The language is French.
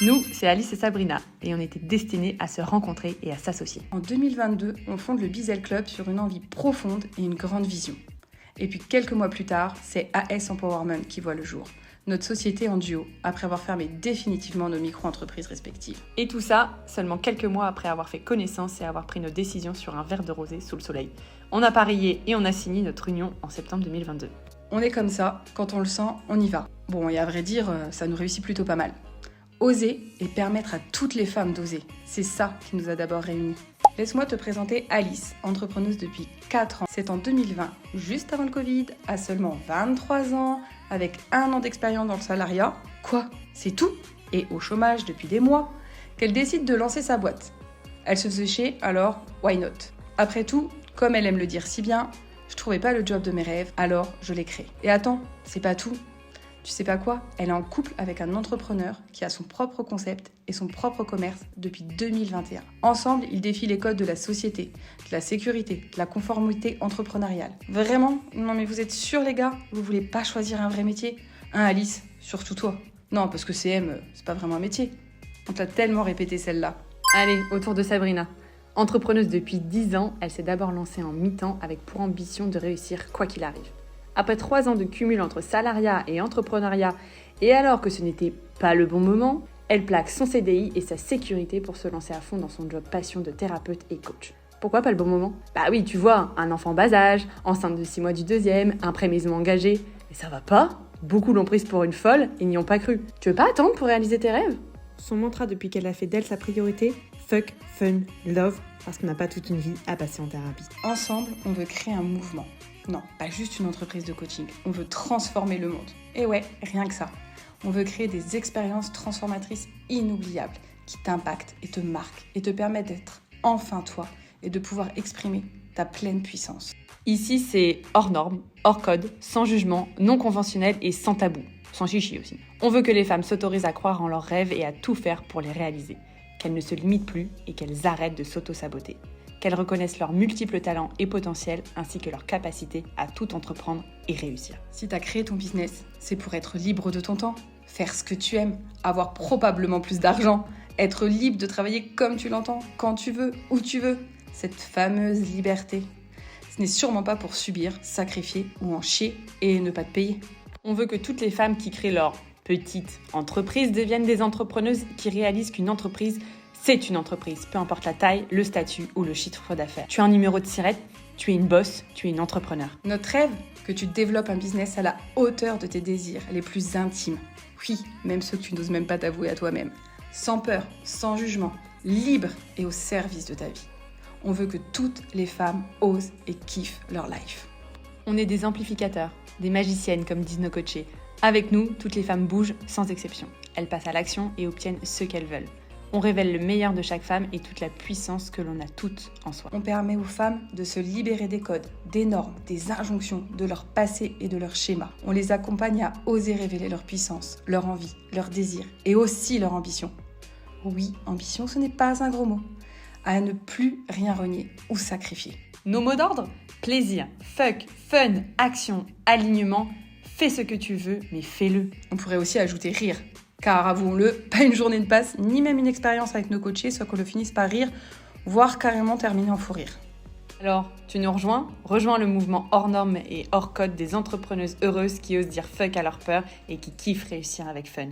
Nous, c'est Alice et Sabrina, et on était destinés à se rencontrer et à s'associer. En 2022, on fonde le Bizel Club sur une envie profonde et une grande vision. Et puis quelques mois plus tard, c'est AS Empowerment qui voit le jour. Notre société en duo, après avoir fermé définitivement nos micro-entreprises respectives. Et tout ça, seulement quelques mois après avoir fait connaissance et avoir pris nos décisions sur un verre de rosé sous le soleil. On a parié et on a signé notre union en septembre 2022. On est comme ça, quand on le sent, on y va. Bon, et à vrai dire, ça nous réussit plutôt pas mal. Oser et permettre à toutes les femmes d'oser, c'est ça qui nous a d'abord réunis. Laisse-moi te présenter Alice, entrepreneuse depuis 4 ans. C'est en 2020, juste avant le Covid, à seulement 23 ans, avec 1 an d'expérience dans le salariat. Quoi ? C'est tout ? Et au chômage depuis des mois, qu'elle décide de lancer sa boîte. Elle se faisait chier, alors why not ? Après tout, comme elle aime le dire si bien, je trouvais pas le job de mes rêves, alors je l'ai créé. Et attends, c'est pas tout. Tu sais pas quoi ? Elle est en couple avec un entrepreneur qui a son propre concept et son propre commerce depuis 2021. Ensemble, ils défient les codes de la société, de la sécurité, de la conformité entrepreneuriale. Vraiment ? Non mais vous êtes sûrs les gars ? Vous voulez pas choisir un vrai métier ? Hein Alice ? Surtout toi. Non, parce que CM, c'est pas vraiment un métier. On te l'a tellement répété celle-là. Allez, autour de Sabrina. Entrepreneuse depuis 10 ans, elle s'est d'abord lancée en mi-temps avec pour ambition de réussir quoi qu'il arrive. Après 3 ans de cumul entre salariat et entrepreneuriat, et alors que ce n'était pas le bon moment, elle plaque son CDI et sa sécurité pour se lancer à fond dans son job passion de thérapeute et coach. Pourquoi pas le bon moment ? Bah oui, tu vois, un enfant bas âge, enceinte de 6 mois du deuxième, un pré-maison engagé. Mais ça va pas ? Beaucoup l'ont prise pour une folle et n'y ont pas cru. Tu veux pas attendre pour réaliser tes rêves ? Son mantra depuis qu'elle a fait d'elle sa priorité, fuck, fun, love, parce qu'on n'a pas toute une vie à passer en thérapie. Ensemble, on veut créer un mouvement. Non, pas juste une entreprise de coaching. On veut transformer le monde. Et ouais, rien que ça. On veut créer des expériences transformatrices inoubliables qui t'impactent et te marquent et te permettent d'être enfin toi et de pouvoir exprimer ta pleine puissance. Ici, c'est hors norme, hors code, sans jugement, non conventionnel et sans tabou. Sans chichi aussi. On veut que les femmes s'autorisent à croire en leurs rêves et à tout faire pour les réaliser. Qu'elles ne se limitent plus et qu'elles arrêtent de s'auto-saboter. Qu'elles reconnaissent leurs multiples talents et potentiels ainsi que leur capacité à tout entreprendre et réussir. Si tu as créé ton business, c'est pour être libre de ton temps, faire ce que tu aimes, avoir probablement plus d'argent, être libre de travailler comme tu l'entends, quand tu veux, où tu veux. Cette fameuse liberté. Ce n'est sûrement pas pour subir, sacrifier ou en chier et ne pas te payer. On veut que toutes les femmes qui créent leur petite entreprise deviennent des entrepreneuses qui réalisent qu'une entreprise, c'est une entreprise, peu importe la taille, le statut ou le chiffre d'affaires. Tu as un numéro de sirette, tu es une boss, tu es une entrepreneur. Notre rêve, que tu développes un business à la hauteur de tes désirs les plus intimes. Oui, même ceux que tu n'oses même pas t'avouer à toi-même. Sans peur, sans jugement, libre et au service de ta vie. On veut que toutes les femmes osent et kiffent leur life. On est des amplificateurs, des magiciennes comme disent nos coachés. Avec nous, toutes les femmes bougent sans exception. Elles passent à l'action et obtiennent ce qu'elles veulent. On révèle le meilleur de chaque femme et toute la puissance que l'on a toutes en soi. On permet aux femmes de se libérer des codes, des normes, des injonctions, de leur passé et de leur schéma. On les accompagne à oser révéler leur puissance, leur envie, leur désir et aussi leur ambition. Oui, ambition, ce n'est pas un gros mot. À ne plus rien renier ou sacrifier. Nos mots d'ordre ? Plaisir, fuck, fun, action, alignement. Fais ce que tu veux, mais fais-le. On pourrait aussi ajouter rire. Car avouons-le, pas une journée ne passe, ni même une expérience avec nos coachés, soit qu'on le finisse par rire, voire carrément terminer en fou rire. Alors, tu nous rejoins ? Rejoins le mouvement hors norme et hors code des entrepreneuses heureuses qui osent dire fuck à leur peur et qui kiffent réussir avec fun.